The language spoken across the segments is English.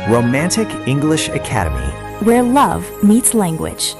Romantic English Academy, where love meets language.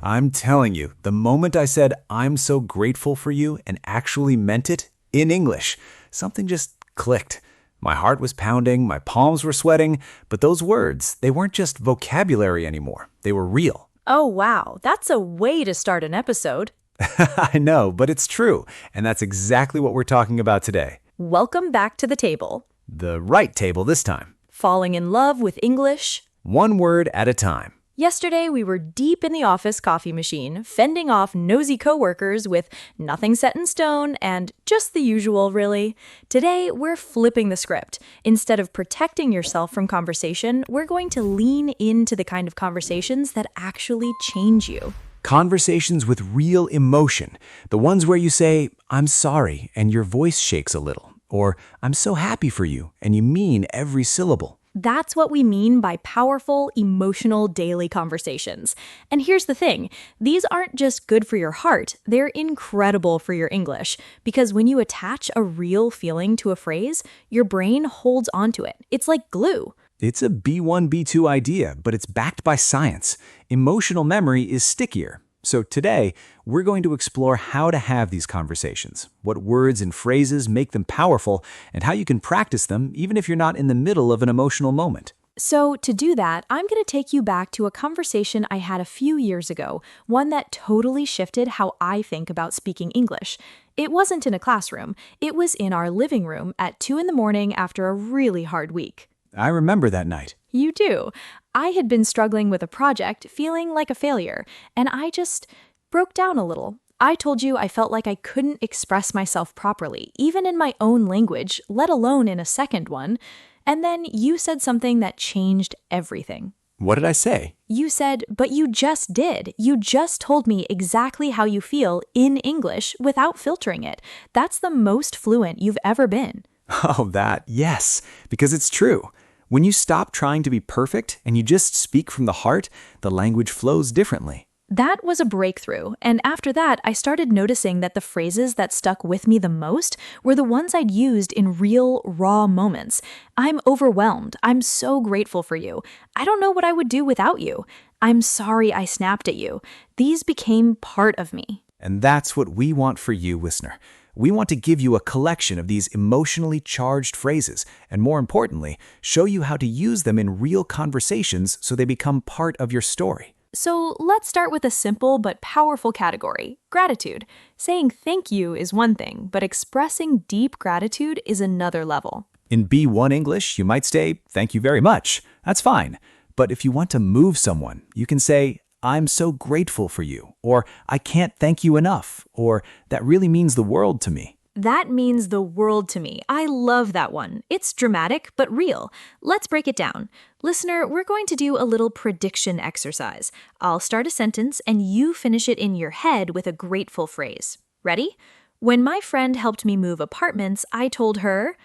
I'm telling you, the moment I said, "I'm so grateful for you," and actually meant it in English, something just clicked. My heart was pounding, my palms were sweating, but those words, they weren't just vocabulary anymore. They were real. Oh, wow. That's a way to start an episode. I know, but it's true, and that's exactly what we're talking about today. Welcome back to the table. The right table this time. Falling in love with English. One word at a time. Yesterday, we were deep in the office coffee machine, fending off nosy coworkers with nothing set in stone and just the usual, really. Today, we're flipping the script. Instead of protecting yourself from conversation, we're going to lean into the kind of conversations that actually change you. Conversations with real emotion. The ones where you say, "I'm sorry," and your voice shakes a little. Or, "I'm so happy for you," and you mean every syllable. That's what we mean by powerful, emotional daily conversations. And here's the thing, these aren't just good for your heart, they're incredible for your English. Because when you attach a real feeling to a phrase, your brain holds onto it. It's like glue. It's a B1-B2 idea, but it's backed by science. Emotional memory is stickier. So today, we're going to explore how to have these conversations, what words and phrases make them powerful, and how you can practice them even if you're not in the middle of an emotional moment. So to do that, I'm going to take you back to a conversation I had a few years ago, one that totally shifted how I think about speaking English. It wasn't in a classroom. It was in our living room at 2 a.m. after a really hard week. I remember that night. You do. I had been struggling with a project, feeling like a failure, and I just broke down a little. I told you I felt like I couldn't express myself properly, even in my own language, let alone in a second one. And then you said something that changed everything. What did I say? You said, "But you just did. You just told me exactly how you feel in English without filtering it. That's the most fluent you've ever been." Oh, that, yes, because it's true. When you stop trying to be perfect and you just speak from the heart, the language flows differently. That was a breakthrough, and after that, I started noticing that the phrases that stuck with me the most were the ones I'd used in real, raw moments. "I'm overwhelmed. I'm so grateful for you. I don't know what I would do without you. I'm sorry I snapped at you." These became part of me. And that's what we want for you, listener. We want to give you a collection of these emotionally charged phrases, and more importantly, show you how to use them in real conversations so they become part of your story. So let's start with a simple but powerful category, gratitude. Saying thank you is one thing, but expressing deep gratitude is another level. In B1 English, you might say, "Thank you very much." That's fine. But if you want to move someone, you can say, "I'm so grateful for you," or "I can't thank you enough," or "That really means the world to me." That means the world to me. I love that one. It's dramatic, but real. Let's break it down. Listener, we're going to do a little prediction exercise. I'll start a sentence and you finish it in your head with a grateful phrase. Ready? When my friend helped me move apartments, I told her,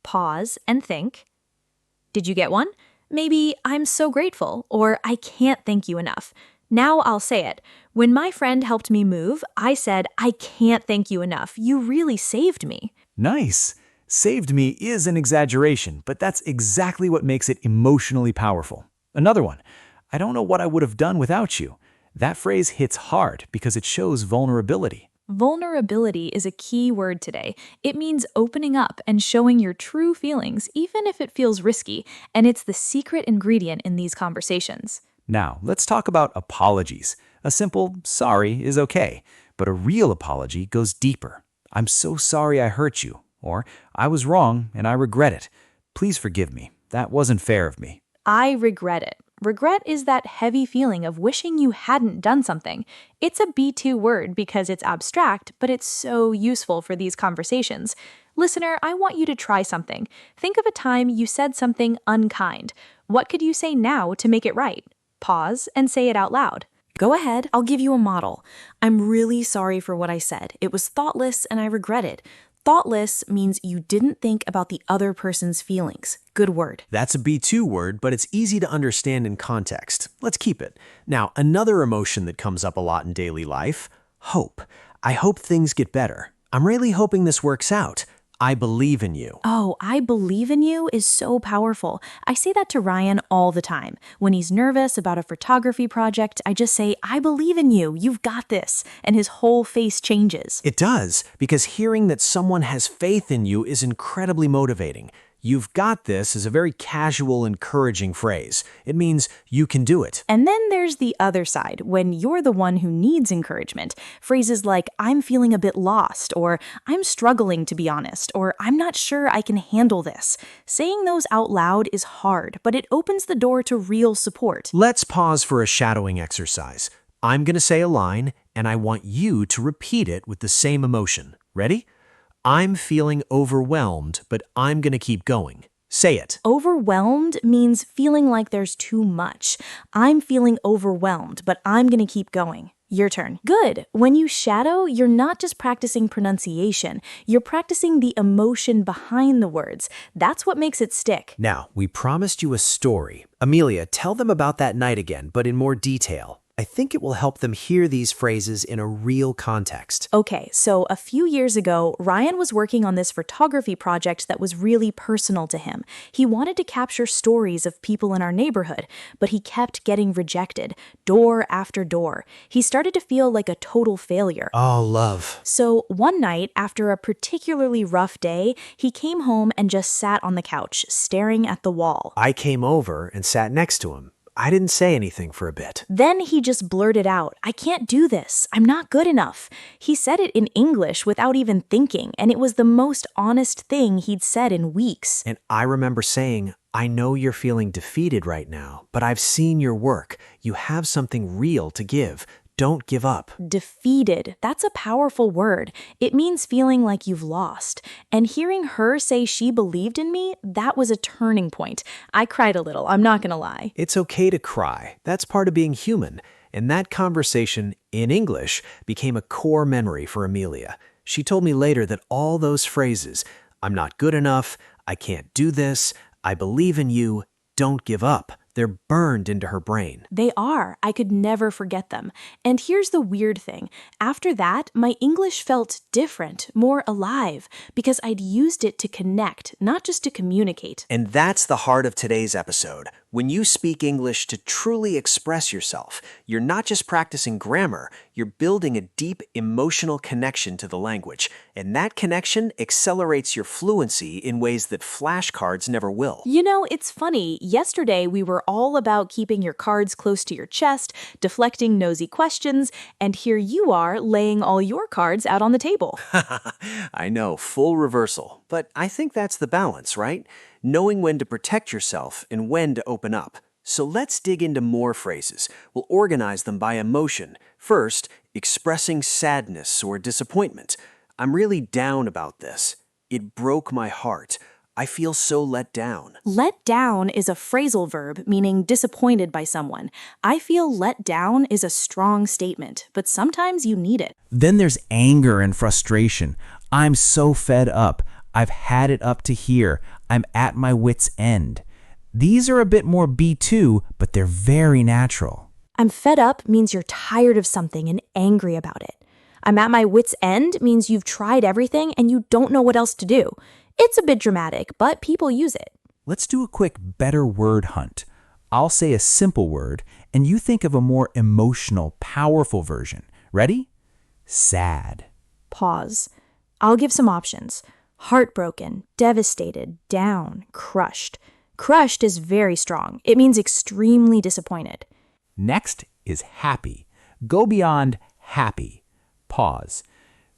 pause and think. Did you get one? Maybe "I'm so grateful" or "I can't thank you enough." Now I'll say it. When my friend helped me move, I said, "I can't thank you enough. You really saved me." Nice. Saved me is an exaggeration, but that's exactly what makes it emotionally powerful. Another one. "I don't know what I would have done without you." That phrase hits hard because it shows vulnerability. Vulnerability is a key word today. It means opening up and showing your true feelings, even if it feels risky, and it's the secret ingredient in these conversations. Now, let's talk about apologies. A simple "sorry" is okay, but a real apology goes deeper. "I'm so sorry I hurt you," or "I was wrong and I regret it. Please forgive me. That wasn't fair of me." I regret it. Regret is that heavy feeling of wishing you hadn't done something. It's a B2 word because it's abstract, but it's so useful for these conversations. Listener, I want you to try something. Think of a time you said something unkind. What could you say now to make it right? Pause and say it out loud. Go ahead, I'll give you a model. "I'm really sorry for what I said. It was thoughtless and I regret it." Thoughtless means you didn't think about the other person's feelings. Good word. That's a B2 word, but it's easy to understand in context. Let's keep it. Now, another emotion that comes up a lot in daily life, hope. "I hope things get better." "I'm really hoping this works out." I believe in you. Oh, I believe in you is so powerful. I say that to Ryan all the time. When he's nervous about a photography project, I just say, I believe in you. You've got this. And his whole face changes. It does, because hearing that someone has faith in you is incredibly motivating. You've got this is a very casual, encouraging phrase. It means you can do it. And then there's the other side, when you're the one who needs encouragement. Phrases like, I'm feeling a bit lost, or I'm struggling to be honest, or I'm not sure I can handle this. Saying those out loud is hard, but it opens the door to real support. Let's pause for a shadowing exercise. I'm going to say a line, and I want you to repeat it with the same emotion. Ready? I'm feeling overwhelmed, but I'm going to keep going. Say it. Overwhelmed means feeling like there's too much. I'm feeling overwhelmed, but I'm going to keep going. Your turn. Good. When you shadow, you're not just practicing pronunciation. You're practicing the emotion behind the words. That's what makes it stick. Now, we promised you a story. Amelia, tell them about that night again, but in more detail. I think it will help them hear these phrases in a real context. Okay, so a few years ago, Ryan was working on this photography project that was really personal to him. He wanted to capture stories of people in our neighborhood, but he kept getting rejected, door after door. He started to feel like a total failure. Oh, love. So one night, after a particularly rough day, he came home and just sat on the couch, staring at the wall. I came over and sat next to him. I didn't say anything for a bit. Then he just blurted out, I can't do this. I'm not good enough. He said it in English without even thinking, and it was the most honest thing he'd said in weeks. And I remember saying, I know you're feeling defeated right now, but I've seen your work. You have something real to give. Don't give up. Defeated. That's a powerful word. It means feeling like you've lost. And hearing her say she believed in me, that was a turning point. I cried a little, I'm not gonna lie. It's okay to cry. That's part of being human. And that conversation in English became a core memory for Amelia. She told me later that all those phrases, I'm not good enough, I can't do this, I believe in you, don't give up, they're burned into her brain. They are. I could never forget them. And here's the weird thing. After that, my English felt different, more alive, because I'd used it to connect, not just to communicate. And that's the heart of today's episode. When you speak English to truly express yourself, you're not just practicing grammar, you're building a deep emotional connection to the language. And that connection accelerates your fluency in ways that flashcards never will. You know, it's funny. Yesterday, we were all about keeping your cards close to your chest, deflecting nosy questions, and here you are laying all your cards out on the table. I know, full reversal. But I think that's the balance, right? Knowing when to protect yourself and when to open up. So let's dig into more phrases. We'll organize them by emotion. First, expressing sadness or disappointment. I'm really down about this. It broke my heart. I feel so let down. Let down is a phrasal verb meaning disappointed by someone. I feel let down is a strong statement, but sometimes you need it. Then there's anger and frustration. I'm so fed up. I've had it up to here. I'm at my wit's end. These are a bit more B2, but they're very natural. I'm fed up means you're tired of something and angry about it. I'm at my wit's end means you've tried everything and you don't know what else to do. It's a bit dramatic, but people use it. Let's do a quick better word hunt. I'll say a simple word, and you think of a more emotional, powerful version. Ready? Sad. Pause. I'll give some options. Heartbroken, devastated, down, crushed. Crushed is very strong. It means extremely disappointed. Next is happy. Go beyond happy. Pause.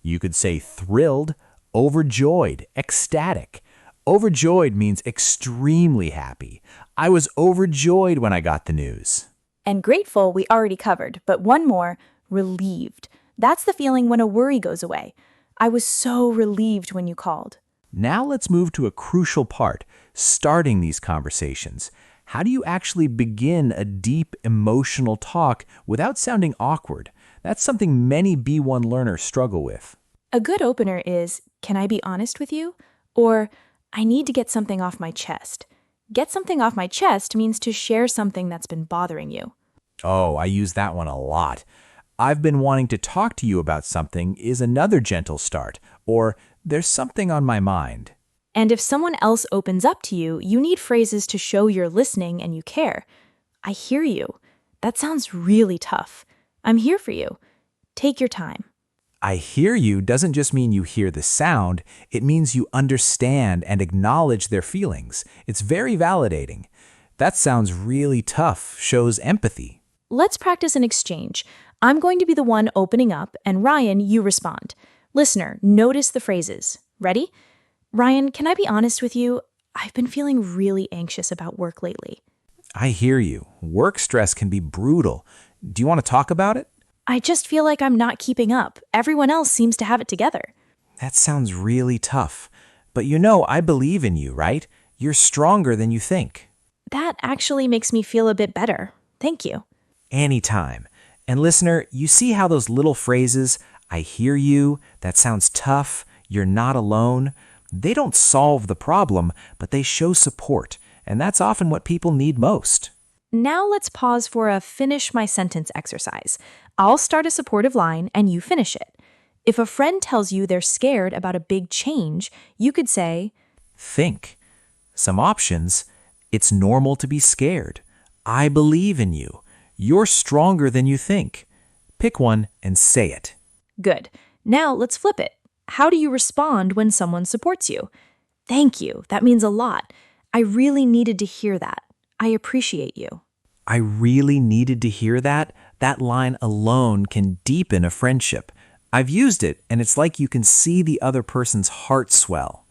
You could say thrilled, overjoyed, ecstatic. Overjoyed means extremely happy. I was overjoyed when I got the news. And grateful we already covered, but one more, relieved. That's the feeling when a worry goes away. I was so relieved when you called. Now let's move to a crucial part, starting these conversations. How do you actually begin a deep emotional talk without sounding awkward? That's something many B1 learners struggle with. A good opener is, can I be honest with you? Or, I need to get something off my chest. Get something off my chest means to share something that's been bothering you. Oh, I use that one a lot. I've been wanting to talk to you about something is another gentle start. Or, There's something on my mind. And if someone else opens up to you, you need phrases to show you're listening and you care. I hear you. That sounds really tough. I'm here for you. Take your time. I hear you doesn't just mean you hear the sound, it means you understand and acknowledge their feelings. It's very validating. That sounds really tough, shows empathy. Let's practice an exchange. I'm going to be the one opening up, and Ryan, you respond. Listener, notice the phrases. Ready? Ryan, can I be honest with you? I've been feeling really anxious about work lately. I hear you. Work stress can be brutal. Do you want to talk about it? I just feel like I'm not keeping up. Everyone else seems to have it together. That sounds really tough. But you know, I believe in you, right? You're stronger than you think. That actually makes me feel a bit better. Thank you. Anytime. And listener, you see how those little phrases, I hear you, that sounds tough, you're not alone, they don't solve the problem, but they show support. And that's often what people need most. Now let's pause for a finish my sentence exercise. I'll start a supportive line and you finish it. If a friend tells you they're scared about a big change, you could say, Think. Some options. It's normal to be scared. I believe in you. You're stronger than you think. Pick one and say it. Good. Now let's flip it. How do you respond when someone supports you? Thank you. That means a lot. I really needed to hear that. I appreciate you. I really needed to hear that. That line alone can deepen a friendship. I've used it, and it's like you can see the other person's heart swell.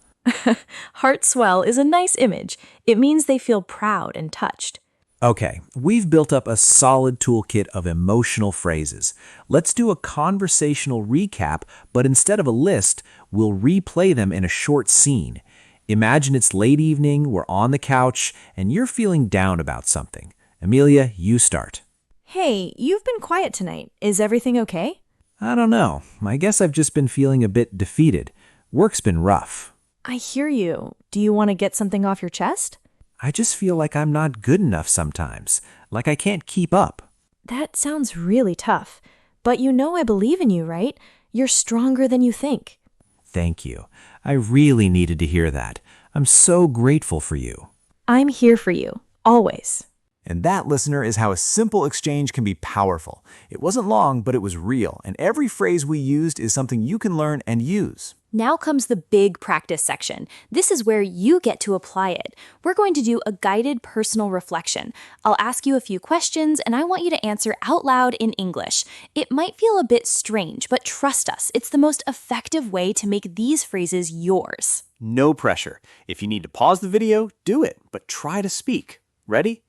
Heart swell is a nice image. It means they feel proud and touched. Okay, we've built up a solid toolkit of emotional phrases. Let's do a conversational recap, but instead of a list, we'll replay them in a short scene. Imagine it's late evening, we're on the couch, and you're feeling down about something. Amelia, you start. Hey, you've been quiet tonight. Is everything okay? I don't know. I guess I've just been feeling a bit defeated. Work's been rough. I hear you. Do you want to get something off your chest? I just feel like I'm not good enough sometimes, like I can't keep up. That sounds really tough. But you know I believe in you, right? You're stronger than you think. Thank you. I really needed to hear that. I'm so grateful for you. I'm here for you, always. And that, listener, is how a simple exchange can be powerful. It wasn't long, but it was real, and every phrase we used is something you can learn and use. Now comes the big practice section. This is where you get to apply it. We're going to do a guided personal reflection. I'll ask you a few questions, and I want you to answer out loud in English. It might feel a bit strange, but trust us, it's the most effective way to make these phrases yours. No pressure. If you need to pause the video, do it, but try to speak. Ready?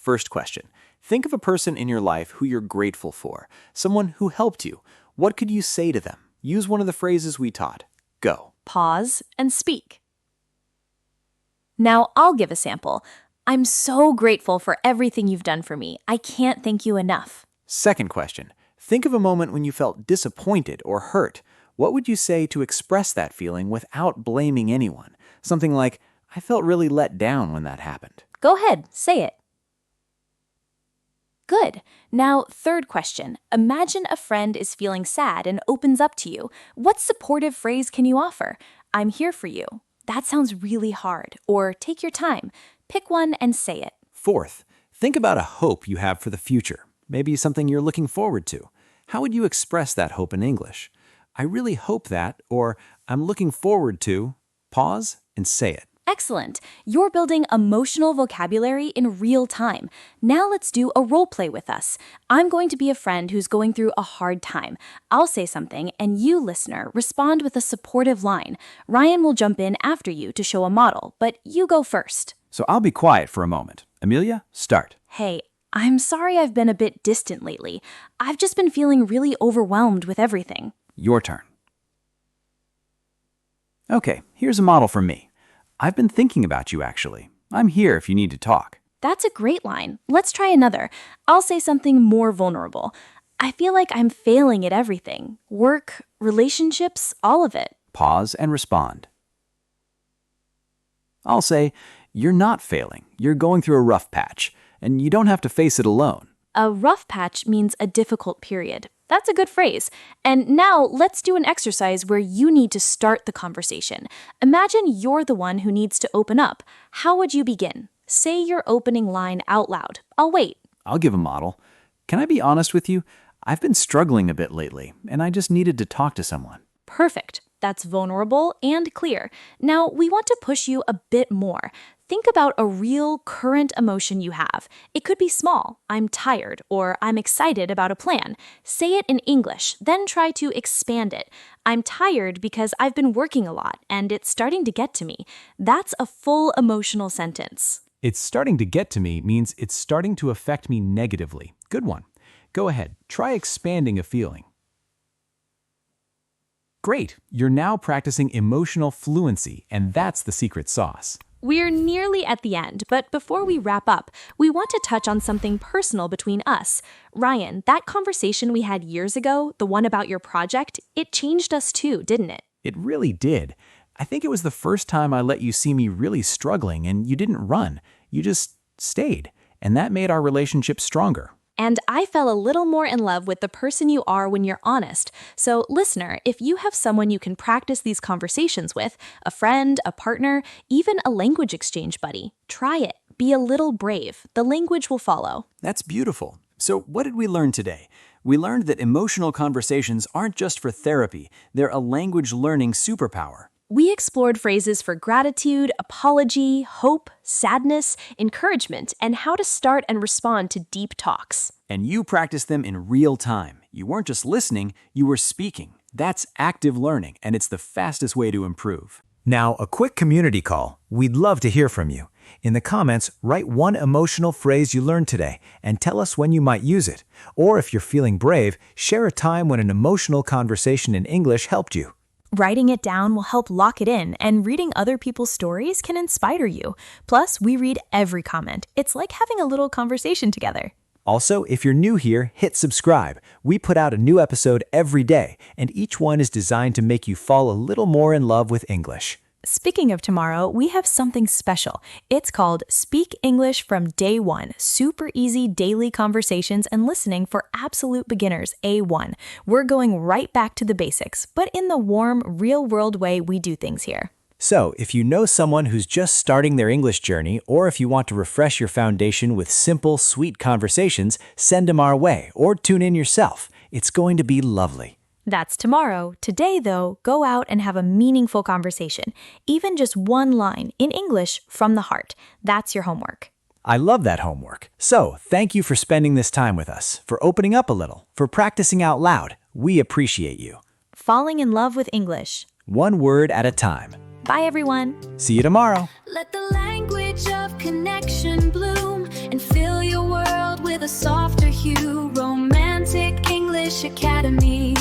First question. Think of a person in your life who you're grateful for, someone who helped you. What could you say to them? Use one of the phrases we taught. Go. Pause and speak. Now I'll give a sample. I'm so grateful for everything you've done for me. I can't thank you enough. Second question. Think of a moment when you felt disappointed or hurt. What would you say to express that feeling without blaming anyone? Something like, I felt really let down when that happened. Go ahead, say it. Good. Now, third question. Imagine a friend is feeling sad and opens up to you. What supportive phrase can you offer? I'm here for you. That sounds really hard. Or take your time. Pick one and say it. Fourth, think about a hope you have for the future. Maybe something you're looking forward to. How would you express that hope in English? I really hope that, or I'm looking forward to. Pause and say it. Excellent. You're building emotional vocabulary in real time. Now let's do a role play with us. I'm going to be a friend who's going through a hard time. I'll say something, and you, listener, respond with a supportive line. Ryan will jump in after you to show a model, but you go first. So I'll be quiet for a moment. Amelia, start. Hey, I'm sorry I've been a bit distant lately. I've just been feeling really overwhelmed with everything. Your turn. Okay, here's a model from me. I've been thinking about you, actually. I'm here if you need to talk. That's a great line. Let's try another. I'll say something more vulnerable. I feel like I'm failing at everything. Work, relationships, all of it. Pause and respond. I'll say, you're not failing. You're going through a rough patch, and you don't have to face it alone. A rough patch means a difficult period. That's a good phrase. And now let's do an exercise where you need to start the conversation. Imagine you're the one who needs to open up. How would you begin? Say your opening line out loud. I'll wait. I'll give a model. Can I be honest with you? I've been struggling a bit lately, and I just needed to talk to someone. Perfect. That's vulnerable and clear. Now, we want to push you a bit more. Think about a real current emotion you have. It could be small, I'm tired, or I'm excited about a plan. Say it in English, then try to expand it. I'm tired because I've been working a lot, and it's starting to get to me. That's a full emotional sentence. It's starting to get to me means it's starting to affect me negatively. Good one. Go ahead, try expanding a feeling. Great, you're now practicing emotional fluency, and that's the secret sauce. We're nearly at the end, but before we wrap up, we want to touch on something personal between us. Ryan, that conversation we had years ago, the one about your project, it changed us too, didn't it? It really did. I think it was the first time I let you see me really struggling, and you didn't run. You just stayed, and that made our relationship stronger. And I fell a little more in love with the person you are when you're honest. So, listener, if you have someone you can practice these conversations with, a friend, a partner, even a language exchange buddy, try it. Be a little brave. The language will follow. That's beautiful. So what did we learn today? We learned that emotional conversations aren't just for therapy. They're a language learning superpower. We explored phrases for gratitude, apology, hope, sadness, encouragement, and how to start and respond to deep talks. And you practiced them in real time. You weren't just listening, you were speaking. That's active learning, and it's the fastest way to improve. Now, a quick community call. We'd love to hear from you. In the comments, write one emotional phrase you learned today and tell us when you might use it. Or if you're feeling brave, share a time when an emotional conversation in English helped you. Writing it down will help lock it in, and reading other people's stories can inspire you. Plus, we read every comment. It's like having a little conversation together. Also, if you're new here, hit subscribe. We put out a new episode every day, and each one is designed to make you fall a little more in love with English. Speaking of tomorrow, we have something special. It's called Speak English from Day One. Super easy daily conversations and listening for absolute beginners, A1. We're going right back to the basics, but in the warm, real-world way we do things here. So, if you know someone who's just starting their English journey, or if you want to refresh your foundation with simple, sweet conversations, send them our way or tune in yourself. It's going to be lovely. That's tomorrow. Today, though, go out and have a meaningful conversation. Even just one line in English from the heart. That's your homework. I love that homework. So, thank you for spending this time with us, for opening up a little, for practicing out loud. We appreciate you. Falling in love with English. One word at a time. Bye, everyone. See you tomorrow. Let the language of connection bloom and fill your world with a softer hue. Romantic English Academy.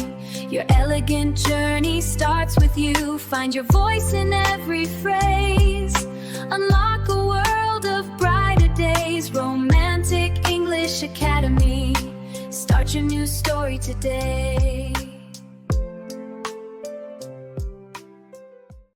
Your elegant journey starts with you. Find your voice in every phrase. Unlock a world of brighter days. Romantic English Academy. Start your new story today.